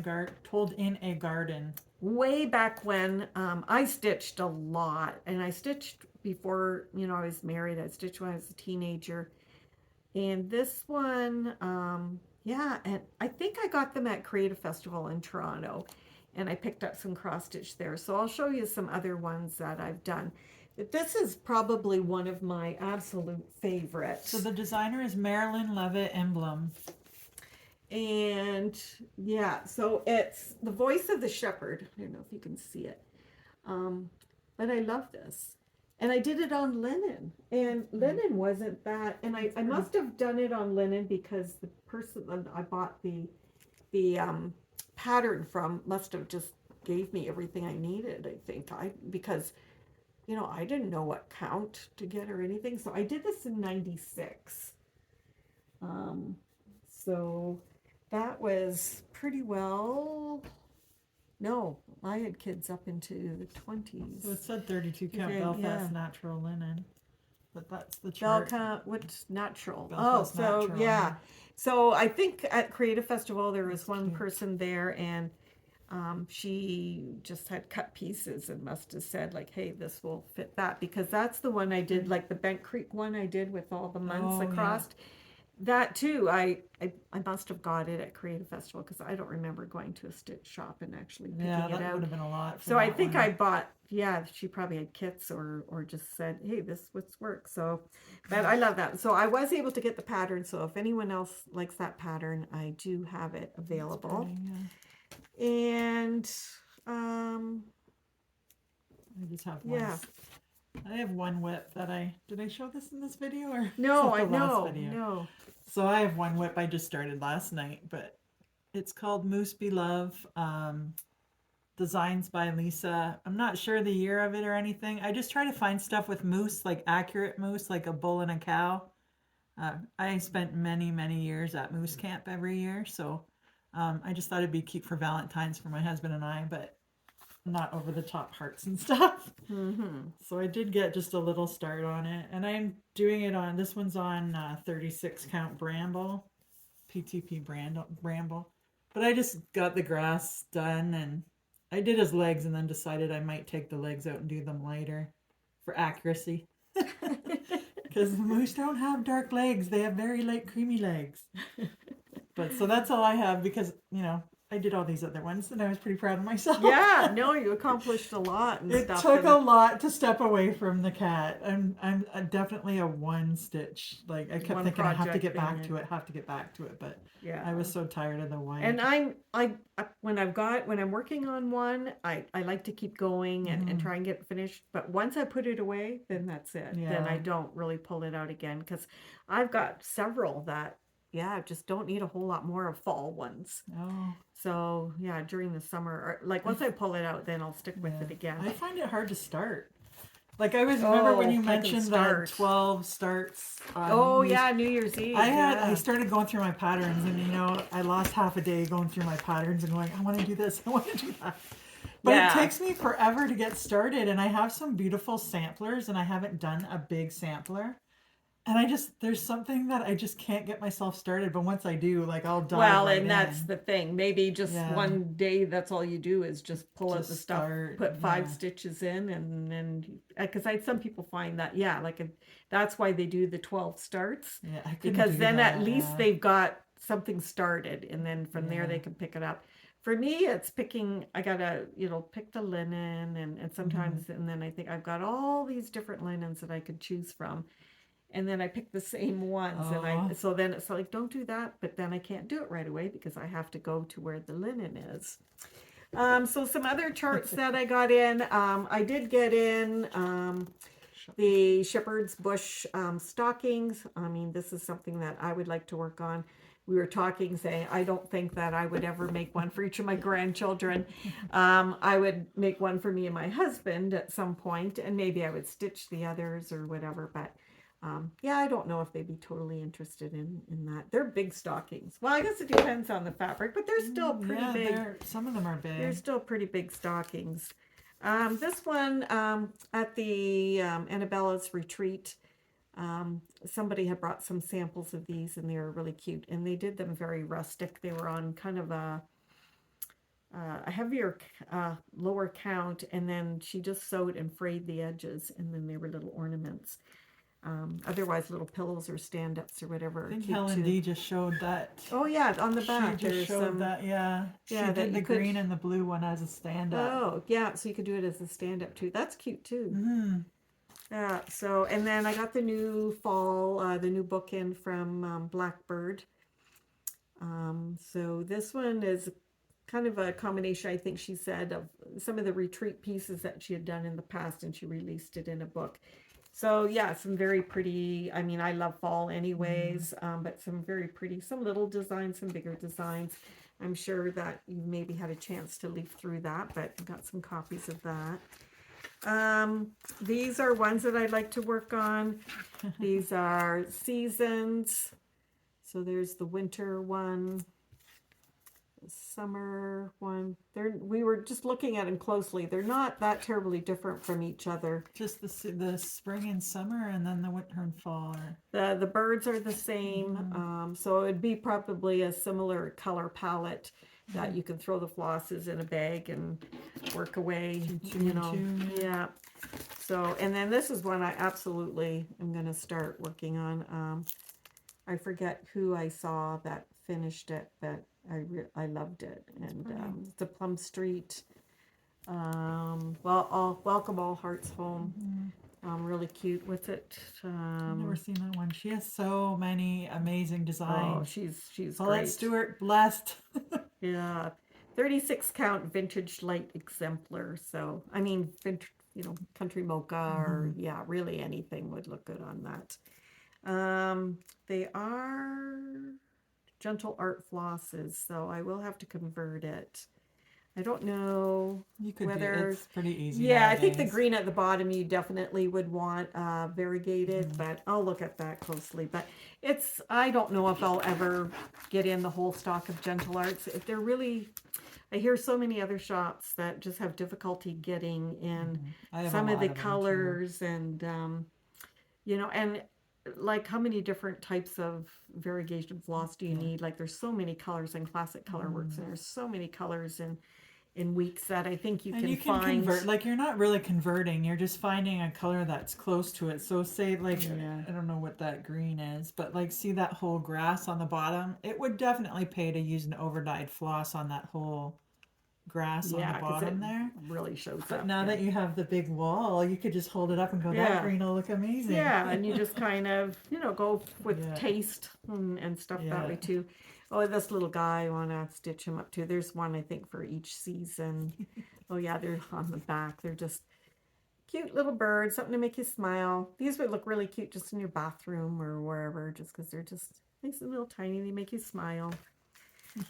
a garden. Way back when I stitched a lot, and I stitched before I was married. I stitched when I was a teenager. And this one yeah, and I think I got them at Creative Festival in Toronto. And I picked up some cross stitch there. So I'll show you some other ones that I've done. This is probably one of my absolute favorites. So the designer is Marilyn Levitt Emblem. And yeah, so it's the voice of the shepherd. I don't know if you can see it. But I love this. And I did it on linen. And linen wasn't that. And I must have done it on linen because the person that I bought the pattern from must have just gave me everything I needed, I think. Because I didn't know what count to get or anything. So I did this in 96. So that was pretty well. No, I had kids up into the 20s. So it said 32 count Belfast natural linen. But that's the chart. What's natural? Belfast natural. Yeah. So I think at Creative Festival there was one person there, and she just had cut pieces and must have said like, hey, this will fit that, because that's the one I did, like the Bent Creek one I did with all the months across. that too. I must have got it at Creative Festival because I don't remember going to a stitch shop and actually picking Yeah, it that would out. have been a lot for So I that think one. I bought, yeah, she probably had kits or just said, hey, this would work. So, but I love that. So I was able to get the pattern. So if anyone else likes that pattern, I do have it That's available. pretty, yeah. And I just have one. yeah. I have one whip that did I show this in this video or is No, that I the last know, video? no. So I have one whip I just started last night, but it's called Moose Be Love. Designs by Lisa. I'm not sure the year of it or anything. I just try to find stuff with moose, like accurate moose, like a bull and a cow. I spent many, many years at moose camp every year, so I just thought it'd be cute for Valentine's for my husband and I, but not over the top hearts and stuff. Mm-hmm. So I did get just a little start on it, and I'm doing it on this one's on 36 count bramble, PTP bramble. But I just got the grass done, and I did his legs, and then decided I might take the legs out and do them lighter for accuracy. Because the moose don't have dark legs; they have very light, creamy legs. But so that's all I have because I did all these other ones, and I was pretty proud of myself. Yeah, no, you accomplished a lot and It stuff. took a lot to step away from the cat. I'm definitely a one stitch. Like I kept One thinking I have to project get back thing, to it, have to get back to it, but yeah. I was so tired of the white. And when I'm working on one, I like to keep going and try and get it finished. But once I put it away, then that's it. Then I Yeah. don't really pull it out again because I've got several that, yeah, just don't need a whole lot more of fall ones. Oh, So yeah, during the summer, or like once I pull it out, then I'll stick with yeah. it again. I find it hard to start. Like I always remember when Oh, you I can mentioned the start. 12 starts on Oh New Year's. yeah, New Year's Eve. I Yeah. started going through my patterns, and I lost half a day going through my patterns and going, I want to do this, I want to do that. But Yeah. it takes me forever to get started, and I have some beautiful samplers, and I haven't done a big sampler. And there's something that I just can't get myself started. But once I do, like I'll dive Well, right and that's in. the thing. Maybe just Yeah, one day, that's all you do is just pull out just the stuff, start. put Yeah, 5 stitches in, and then because some people find that, yeah, that's why they do the 12 starts, yeah, I couldn't because do then at that. least Yeah, they've got something started, and then from there yeah. they can pick it up. For me, it's picking. I gotta, pick the linen, and sometimes, and then I think I've got all these different linens that I could choose from, and then I pick the same ones, and Oh, so then it's like, don't do that, but then I can't do it right away because I have to go to where the linen is. So some other charts that I got in, I did get in the shepherd's bush stockings. I mean, this is something that I would like to work on. We were talking, saying I don't think that I would ever make one for each of my grandchildren. I would make one for me and my husband at some point, and maybe I would stitch the others or whatever. But yeah, I don't know if they'd be totally interested in that. They're big stockings. Well, I guess it depends on the fabric, but they're still pretty yeah, big. some of them are big. They're still pretty big stockings. This one at the Annabella's retreat, somebody had brought some samples of these, and they were really cute. And they did them very rustic. They were on kind of a heavier lower count, and then she just sewed and frayed the edges, and then they were little ornaments. Otherwise, little pillows or stand-ups or whatever. I think cute Helen too. D just showed that. Oh yeah, on the back She just there's showed some. that. Yeah, Yeah, she that did the you could. green and the blue one as a stand-up. Oh yeah, so you could do it as a stand-up too. That's cute too. Mm-hmm. Yeah. So and then I got the new the new book in from Blackbird. So this one is kind of a combination, I think she said, of some of the retreat pieces that she had done in the past, and she released it in a book. So yeah, some very pretty, I mean, I love fall anyways, but some very pretty, some little designs, some bigger designs. I'm sure that you maybe had a chance to leaf through that, but I got some copies of that. These are ones that I'd like to work on. These are seasons. So there's the winter one, the summer one. We were just looking at them closely. They're not that terribly different from each other. Just the spring and summer, and then the winter and fall. The birds are the same, so it'd be probably a similar color palette that you can throw the flosses in a bag and work away. Yeah. So, and then this is one I absolutely am going to start working on. I forget who I saw that finished it, but I loved it. It's And pretty. it's a Plum Street. Well, welcome all hearts home. Really cute with it. I've never seen that one. She has so many amazing Oh, designs. she's Paulette great. Stewart, blessed. Yeah, 36 count vintage light exemplar. So I mean, country mocha or yeah, really anything would look good on that. They are gentle art flosses, so I will have to convert it. I don't know You could do whether. it's pretty easy. Yeah, I think the nowadays. green at the bottom you definitely would want variegated, but I'll look at that closely. But I don't know if I'll ever get in the whole stock of gentle arts. If they're really, I hear so many other shops that just have difficulty getting in I have some a of lot the of them, too. colors and and like how many different types of variegation floss do you need? Like there's so many colors in classic color works, and there's so many colors in weeks that I think you And can you can find. convert, like you're not really converting, you're just finding a color that's close to it. So say like, Yeah. I don't know what that green is, but like see that whole grass on the bottom? It would definitely pay to use an overdyed floss on that whole grass on the Yeah, because it bottom there. really shows But up. now Yeah. that you have the big wall, you could just hold it up and go, that Yeah. green will look amazing. Yeah, and you just kind of, go with Yeah. taste and stuff that Yeah. way too. Oh, this little guy, I want to stitch him up too. There's one, I think, for each season. Oh, yeah, they're on the back. They're just cute little birds, something to make you smile. These would look really cute just in your bathroom or wherever, just because they're just nice and little tiny. They make you smile.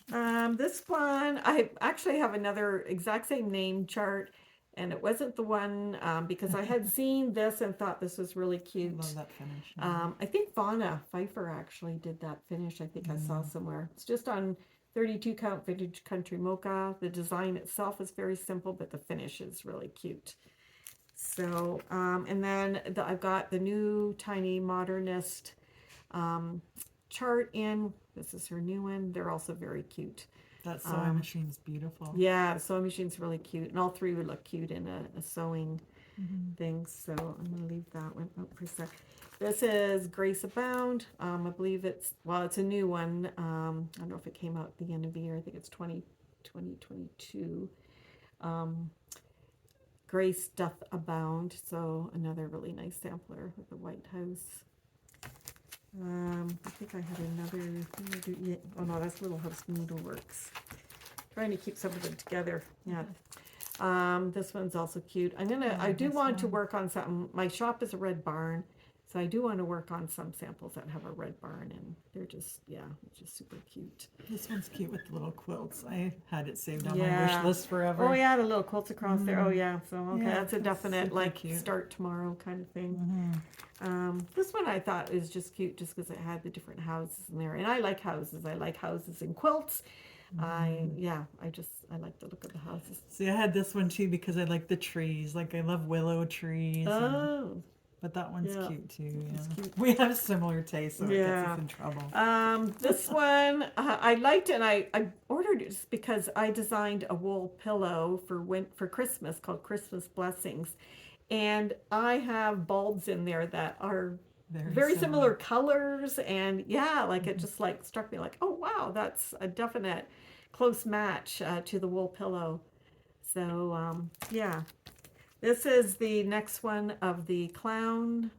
This one, I actually have another exact same name chart, and it wasn't the one because I had seen this and thought this was really cute. Love that finish. I think Fauna Pfeiffer actually did that finish. I think I saw somewhere. It's just on 32 count vintage country mocha. The design itself is very simple, but the finish is really cute. So, and then I've got the new Tiny Modernist chart in. This is her new one. They're also very cute. That sewing machine's beautiful. Yeah, the sewing machine's really cute, and all three would look cute in a sewing thing. So I'm gonna leave that one out for a sec. This is Grace Abound. I believe it's a new one. I don't know if it came out at the end of the year. I think it's 2022. Grace Doth Abound. So another really nice sampler with the White House. I think I had another. Oh no, that's Little House Needleworks. Trying to keep some of them together. Yeah. This one's also cute. I do want to work on something. My shop is a red barn, so I do want to work on some samples that have a red barn, and they're just super cute. This one's cute with the little quilts. I had it saved on my wish list forever. Oh yeah, the little quilts across there. Oh yeah, so okay, Yeah, that's a that's definite super cute. start tomorrow kind of thing. This one I thought is just cute just because it had the different houses in there, and I like houses. I like houses and quilts. I like the look of the houses. See, I had this one too because I like the trees. Like I love willow trees. Oh, But that one's Yeah. cute too. It's Yeah. cute. We have similar tastes, so it gets Yeah. us in trouble. This one I liked, and I ordered it just because I designed a wool pillow for Christmas called Christmas Blessings, and I have bulbs in there that are very similar colors, and it just struck me like, oh wow, that's a definite close match to the wool pillow. So this is the next one of the clown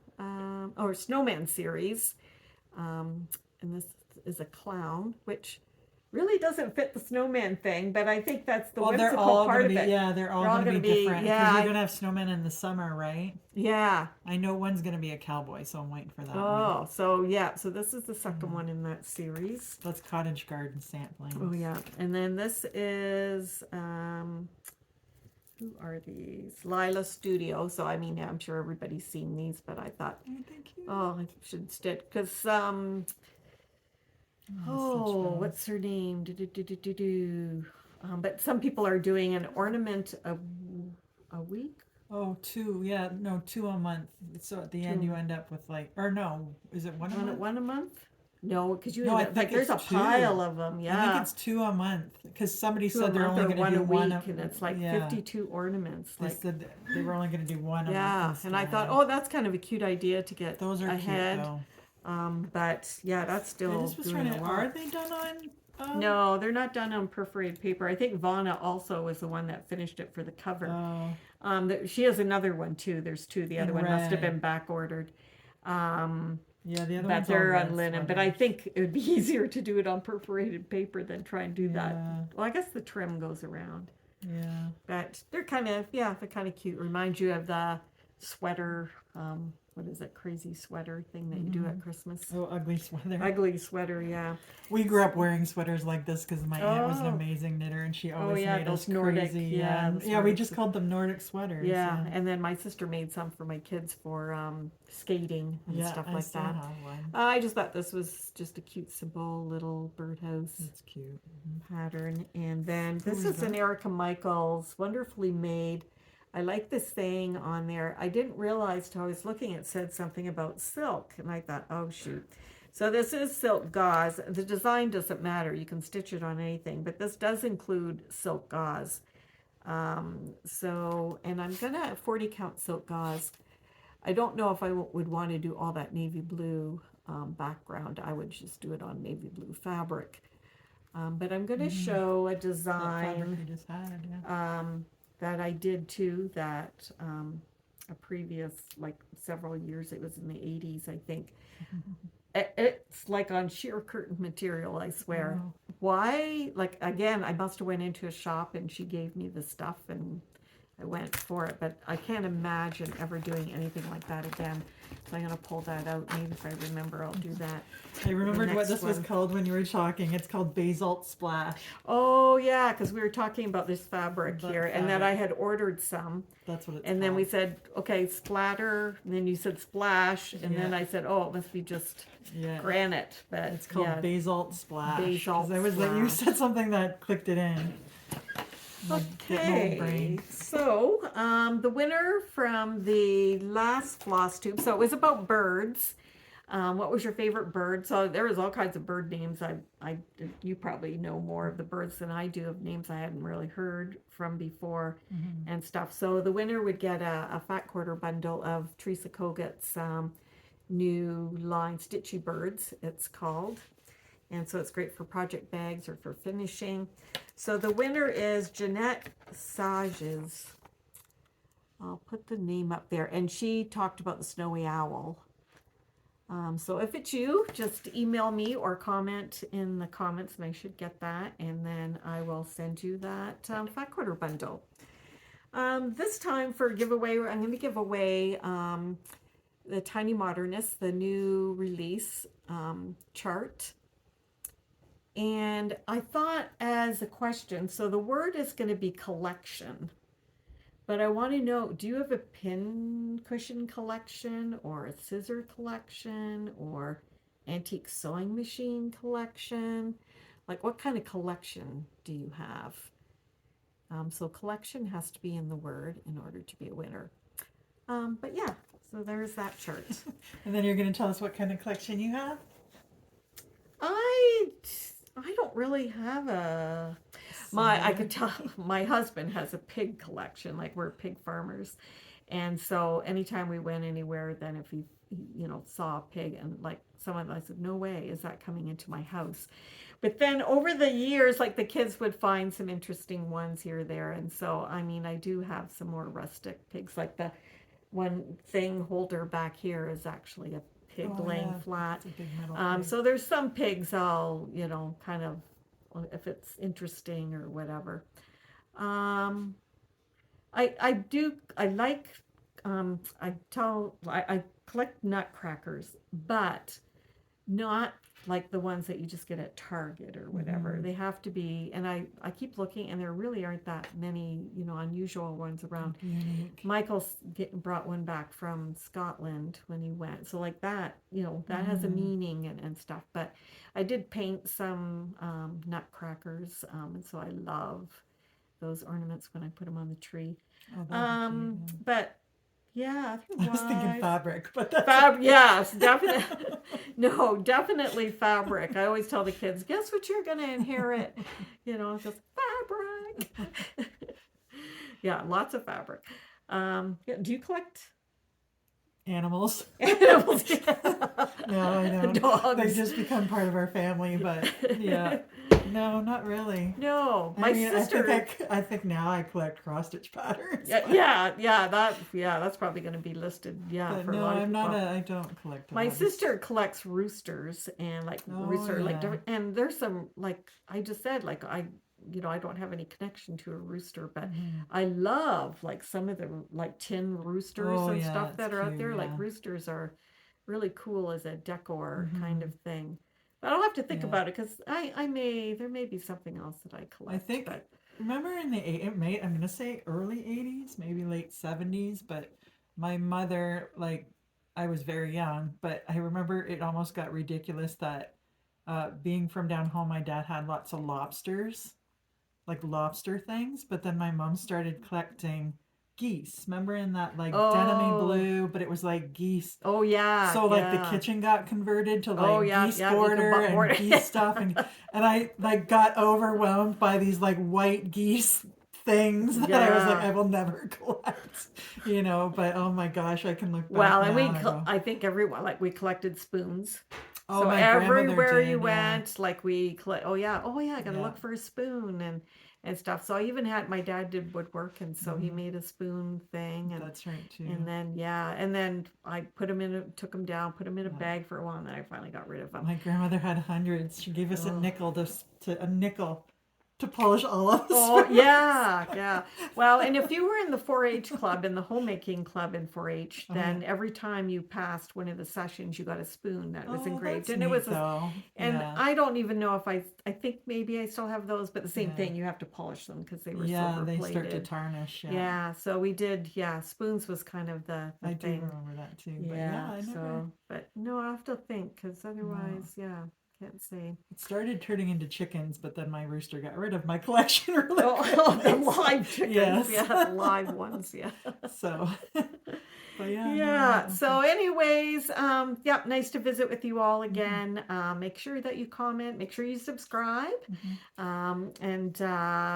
or snowman series, and this is a clown, which really doesn't fit the snowman thing, but I think that's the whimsical they're all part gonna of be, it. yeah, they're all gonna be different. yeah, Because you're gonna have snowmen in the summer, right? Yeah. I know one's gonna be a cowboy, so I'm waiting for that one. Oh, so this is the second one in that series. That's cottage garden sampling. Oh yeah, and then this is who are these? Lila Studio. So I mean, I'm sure everybody's seen these, but I thought, Thank you. I should stick because what's her name? But some people are doing an ornament a week. Oh, 2, yeah, no, 2 a month. So at the end you end up with is it one a month? One a month? No, because No, I think there's a it's 2. pile of them. Yeah, I think it's 2 a month because somebody two a said they're month only or going to do one one a week, and it's like 52 ornaments. They said they were only going to do one a month. Yeah, and I thought, instead. that's kind of a cute idea to get Those are ahead. cute though. But yeah, that's I still just was doing trying a to. lot. Are they done on? No, they're not done on perforated paper. I think Vonna also was the one that finished it for the cover. Oh, She has another one too. There's two. The other in one must have red. been back ordered. Um, Yeah, the other but one's all they're on red linen. But I sweaters. think it would be easier to do it on perforated paper than try and do that. Yeah, Well, I guess the trim goes around. yeah. But they're kind of, yeah, they're kind of cute. Reminds you of the sweater, what is it, crazy sweater thing that you do at Christmas? Oh, ugly sweater. Ugly sweater, yeah. We grew up wearing sweaters like this because my aunt was an Oh, amazing knitter and she oh always yeah, made those us Nordic, crazy. yeah, And those yeah, we Nordic. just called them Nordic sweaters. Yeah, and then my sister made some for my kids for skating and Yeah, stuff I like still that. have one. I just thought this was just a cute, simple little birdhouse It's cute. pattern. And then this Ooh, is an Erica Michaels, wonderfully made. I like this saying on there. I didn't realize till I was looking, it said something about silk, and I thought, oh shoot. So this is silk gauze. The design doesn't matter. You can stitch it on anything, but this does include silk gauze. And I'm gonna 40 count silk gauze. I don't know if I would want to do all that navy blue background. I would just do it on navy blue fabric. But I'm gonna show a That fabric design we just had, yeah. that I did too, that a previous, like several years, it was in the 80s, I think. It's like on sheer curtain material, I swear. Wow. Why? Like, again, I must have went into a shop and she gave me the stuff and I went for it, but I can't imagine ever doing anything like that again. So I'm going to pull that out. Maybe if I remember, I'll do that. I remembered what next this was one. called when you were talking. It's called basalt splash. Oh, yeah, because we were talking about this fabric That here and that fabric. I had ordered some. That's what it's And called. then we said, okay, splatter. And then you said splash. And then Yeah. I said, oh, it must be just Yeah. granite. But It's called yeah. basalt splash. 'Cause Basalt I was like, you splash. said something that clicked it in. Like, getting old Okay, brain. so the winner from the last floss tube, so it was about birds. What was your favorite bird? So there was all kinds of bird names. You probably know more of the birds than I do, of names I hadn't really heard from before and stuff. So the winner would get a fat quarter bundle of Teresa Koget's new line, Stitchy Birds, it's called. And so it's great for project bags or for finishing. So the winner is Jeanette Sages. I'll put the name up there. And she talked about the snowy owl. So if it's you, just email me or comment in the comments and I should get that. And then I will send you that fat quarter bundle. This time for giveaway, I'm going to give away the Tiny Modernist, the new release chart. And I thought as a question, so the word is going to be collection, but I want to know, do you have a pin cushion collection or a scissor collection or antique sewing machine collection? Like what kind of collection do you have? So collection has to be in the word in order to be a winner. But yeah, so there's that chart. And then you're going to tell us what kind of collection you have? I don't really have I can tell my husband has a pig collection, like we're pig farmers. And so anytime we went anywhere, then if he saw a pig and like someone, I said, no way is that coming into my house. But then over the years, like the kids would find some interesting ones here or there. And so, I mean, I do have some more rustic pigs, like the one thing holder back here is actually a pig laying flat. It's a big metal pig. So there's some pigs I'll, kind of, if it's interesting or whatever. I collect nutcrackers, but not like the ones that you just get at Target or whatever. They have to be, and I keep looking, and there really aren't that many, unusual ones around. Unique. Michael brought one back from Scotland when he went. So like that, that has a meaning and stuff. But I did paint some nutcrackers, and so I love those ornaments when I put them on the tree. Oh, that'd be cute, yeah. But yeah, I was thinking fabric, but that's yes, definitely. No, definitely fabric. I always tell the kids, guess what you're going to inherit? Just fabric. Yeah, lots of fabric. Do you collect animals. Animals. No, I don't. They Dogs. just become part of our family, but yeah. No, not really. No, I my mean, sister. I think now I collect cross stitch patterns. Yeah, yeah, that's probably going to be listed. Yeah, But for a no, lot of people. I don't collect a My lot of. sister collects roosters and like Oh rooster like yeah. and there's some like I just said like I don't have any connection to a rooster, but Mhm. I love like some of the like tin roosters Oh and yeah, stuff it's that are out cute. there. Like Yeah. roosters are really cool as a decor kind Hmm. of thing. But I'll have to think Yeah. about it because I may there may be something else that I I collect, think but remember in the I'm gonna say early '80s, maybe late '70s, but my mother like I was very young, but I remember it almost got ridiculous that being from down home, my dad had lots of lobsters, like lobster things, but then my mom started collecting geese. Remember in that like denim oh blue, but it was like geese. oh yeah So like the yeah kitchen got converted to oh like yeah geese yeah you can border and board geese stuff, and I like got overwhelmed by these like white geese things that I was like yeah. I will never collect, you know. But oh my gosh, I can look back Well, and now and I go, I think everyone, like, we collected spoons. oh So my grandmother everywhere you did, yeah, went, like, oh yeah, I gotta yeah, look for a spoon and stuff. So I even had my dad did woodwork, and so he hmm, made a spoon thing, that's right and too. then yeah, and then I took him down, put him in a Yeah. bag for a while, and then I finally got rid of him. My grandmother had hundreds. She gave us a Oh. nickel to a nickel to polish all of the Oh, spoons. yeah, yeah. Well, and if you were in the 4-H club, in the homemaking club in 4-H, Oh yeah. then every time you passed one of the sessions, you got a spoon that was Oh, engraved. that's And it neat was though. and Yeah. I don't even know if I think maybe I still have those, but the same Yeah. thing, you have to polish them because they were Yeah, silver they start to plated. tarnish, yeah. Yeah, so we did, yeah, spoons was kind of the I do thing. remember that too. But yeah, Yeah, I never, so, but no, I have to think because no. otherwise, yeah, can't say. It started turning into chickens, but then my rooster got rid of my collection really Oh, oh, the quickly. So, live chickens. yes. Yeah, the live ones. Yeah. So, but yeah, Yeah. no, So, okay. anyways, yeah, nice to visit with you all Hmm. again. Make sure that you comment, make sure you subscribe, Hmm. and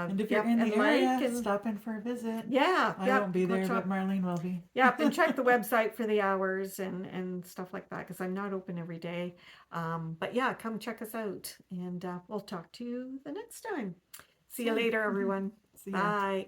And if you're yep, in the and like, area, and stop in for a visit. yeah, I yep, won't be go there, but check. Marlene will be. Yep, and check the website for the hours and stuff like that because I'm not open every day. But yeah, come check us out, and we'll talk to you the next time. See you Soon. later, everyone. See ya. Bye.